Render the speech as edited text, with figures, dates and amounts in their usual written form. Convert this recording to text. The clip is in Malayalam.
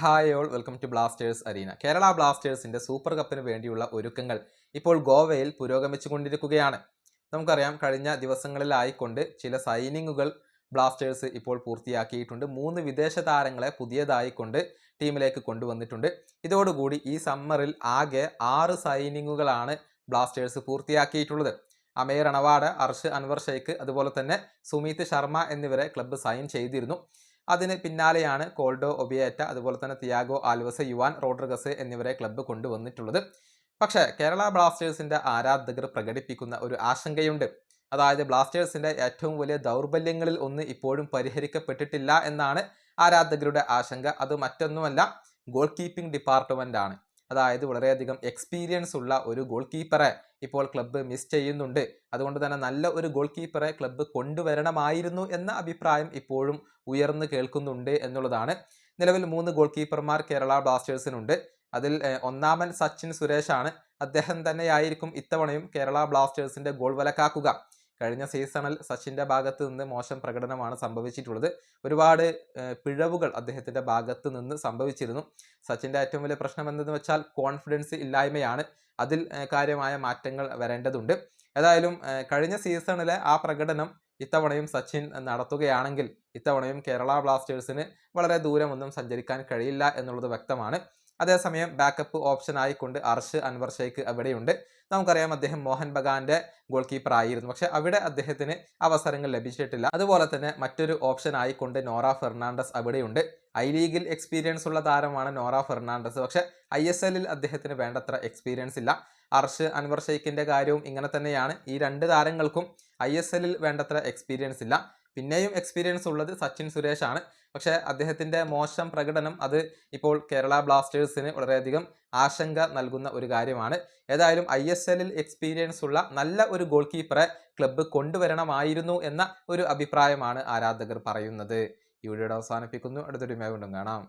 Hi all, welcome to Blasters arena. Kerala ബ്ലാസ്റ്റേഴ്സിന്റെ സൂപ്പർ കപ്പിന് വേണ്ടിയുള്ള ഒരുക്കങ്ങൾ ഇപ്പോൾ ഗോവയിൽ പുരോഗമിച്ചുകൊണ്ടിരിക്കുകയാണ്. നമുക്കറിയാം, കഴിഞ്ഞ ദിവസങ്ങളിലായിക്കൊണ്ട് ചില സൈനിങ്ങുകൾ ബ്ലാസ്റ്റേഴ്സ് ഇപ്പോൾ പൂർത്തിയാക്കിയിട്ടുണ്ട്. 3 വിദേശ താരങ്ങളെ പുതിയതായിക്കൊണ്ട് ടീമിലേക്ക് കൊണ്ടുവന്നിട്ടുണ്ട്. ഇതോടുകൂടി ഈ സമ്മറിൽ ആകെ 6 സൈനിങ്ങുകളാണ് ബ്ലാസ്റ്റേഴ്സ് പൂർത്തിയാക്കിയിട്ടുള്ളത്. അമീർ അണവാട്, അർഷ് അൻവർ ഷെയ്ഖ്, അതുപോലെ തന്നെ സുമീത് ശർമ്മ എന്നിവരെ ക്ലബ്ബ് സൈൻ ചെയ്തിരുന്നു. അതിന് പിന്നാലെയാണ് കോൾഡോ ഒബിയേറ്റ, അതുപോലെ തന്നെ തിയാഗോ ആൽവസ്, യുവാൻ റോഡ്രിഗസ് എന്നിവരെ ക്ലബ്ബ് കൊണ്ടുവന്നിട്ടുള്ളത്. പക്ഷേ കേരള ബ്ലാസ്റ്റേഴ്സിന്റെ ആരാധകർ പ്രകടിപ്പിക്കുന്ന ഒരു ആശങ്കയുണ്ട്. അതായത് ബ്ലാസ്റ്റേഴ്സിന്റെ ഏറ്റവും വലിയ ദൗർബല്യങ്ങളിൽ ഒന്ന് ഇപ്പോഴും പരിഹരിക്കപ്പെട്ടിട്ടില്ല എന്നാണ് ആരാധകരുടെ ആശങ്ക. അത് മറ്റൊന്നുമല്ല, ഗോൾ കീപ്പിംഗ് ഡിപ്പാർട്ട്മെന്റ് ആണ്. അതായത് വളരെയധികം എക്സ്പീരിയൻസ് ഉള്ള ഒരു ഗോൾ കീപ്പറെ ഇപ്പോൾ ക്ലബ്ബ് മിസ് ചെയ്യുന്നുണ്ട്. അതുകൊണ്ട് തന്നെ നല്ല ഒരു ഗോൾ കീപ്പറെ ക്ലബ്ബ് കൊണ്ടുവരണമായിരുന്നു എന്ന അഭിപ്രായം ഇപ്പോഴും ഉയർന്നു കേൾക്കുന്നുണ്ട് എന്നുള്ളതാണ്. നിലവിൽ 3 ഗോൾ കീപ്പർമാർ കേരള ബ്ലാസ്റ്റേഴ്സിനുണ്ട്. അതിൽ ഒന്നാമൻ സച്ചിൻ സുരേഷാണ്. അദ്ദേഹം തന്നെയായിരിക്കും ഇത്തവണയും കേരള ബ്ലാസ്റ്റേഴ്സിന്റെ ഗോൾ വലക്കാക്കുക. കഴിഞ്ഞ സീസണിൽ സച്ചിന്റെ ഭാഗത്ത് നിന്ന് മോശം പ്രകടനമാണ് സംഭവിച്ചിട്ടുള്ളത്. ഒരുപാട് പിഴവുകൾ അദ്ദേഹത്തിന്റെ ഭാഗത്ത് നിന്ന് സംഭവിച്ചിരുന്നു. സച്ചിന്റെ ഏറ്റവും വലിയ പ്രശ്നം എന്തെന്ന് വെച്ചാൽ കോൺഫിഡൻസ് ഇല്ലായ്മയാണ്. അതിൽ കാര്യമായ മാറ്റങ്ങൾ വരേണ്ടതുണ്ട്. ഏതായാലും കഴിഞ്ഞ സീസണിലെ ആ പ്രകടനം ഇത്തവണയും സച്ചിൻ നടത്തുകയാണെങ്കിൽ ഇത്തവണയും കേരള ബ്ലാസ്റ്റേഴ്സിന് വളരെ ദൂരമൊന്നും സഞ്ചരിക്കാൻ കഴിയില്ല എന്നുള്ളത് വ്യക്തമാണ്. അതേസമയം ബാക്കപ്പ് ഓപ്ഷൻ ആയിക്കൊണ്ട് അർഷ് അൻവർ ഷെയ്ഖ് അവിടെയുണ്ട്. നമുക്കറിയാം, അദ്ദേഹം മോഹൻ ബഗാന്റെ ഗോൾ കീപ്പർ ആയിരുന്നു. പക്ഷെ അവിടെ അദ്ദേഹത്തിന് അവസരങ്ങൾ ലഭിച്ചിട്ടില്ല. അതുപോലെ തന്നെ മറ്റൊരു ഓപ്ഷൻ ആയിക്കൊണ്ട് നോറ ഫെർണാണ്ടസ് അവിടെയുണ്ട്. ഐ ലീഗിൽ എക്സ്പീരിയൻസ് ഉള്ള താരമാണ് നോറ ഫെർണാണ്ടസ്. പക്ഷെ ISL അദ്ദേഹത്തിന് വേണ്ടത്ര എക്സ്പീരിയൻസ് ഇല്ല. അർഷ് അൻവർ ഷെയ്ഖിന്റെ കാര്യവും ഇങ്ങനെ തന്നെയാണ്. ഈ 2 താരങ്ങൾക്കും ISL വേണ്ടത്ര എക്സ്പീരിയൻസ് ഇല്ല. പിന്നെയും എക്സ്പീരിയൻസ് ഉള്ളത് സച്ചിൻ സുരേഷ് ആണ്. പക്ഷേ അദ്ദേഹത്തിന്റെ മോശം പ്രകടനം അത് ഇപ്പോൾ കേരള ബ്ലാസ്റ്റേഴ്സിന് വളരെയധികം ആശങ്ക നൽകുന്ന ഒരു കാര്യമാണ്. ഏതായാലും ISL എക്സ്പീരിയൻസ് ഉള്ള നല്ല ഒരു ഗോൾ കീപ്പറെ ക്ലബ്ബ് കൊണ്ടുവരണമായിരുന്നു എന്ന ഒരു അഭിപ്രായമാണ് ആരാധകർ പറയുന്നത്. ഈ വീഡിയോ അവസാനിപ്പിക്കുന്നു. അടുത്തൊരു വീഡിയോയിൽ വീണ്ടും കാണാം.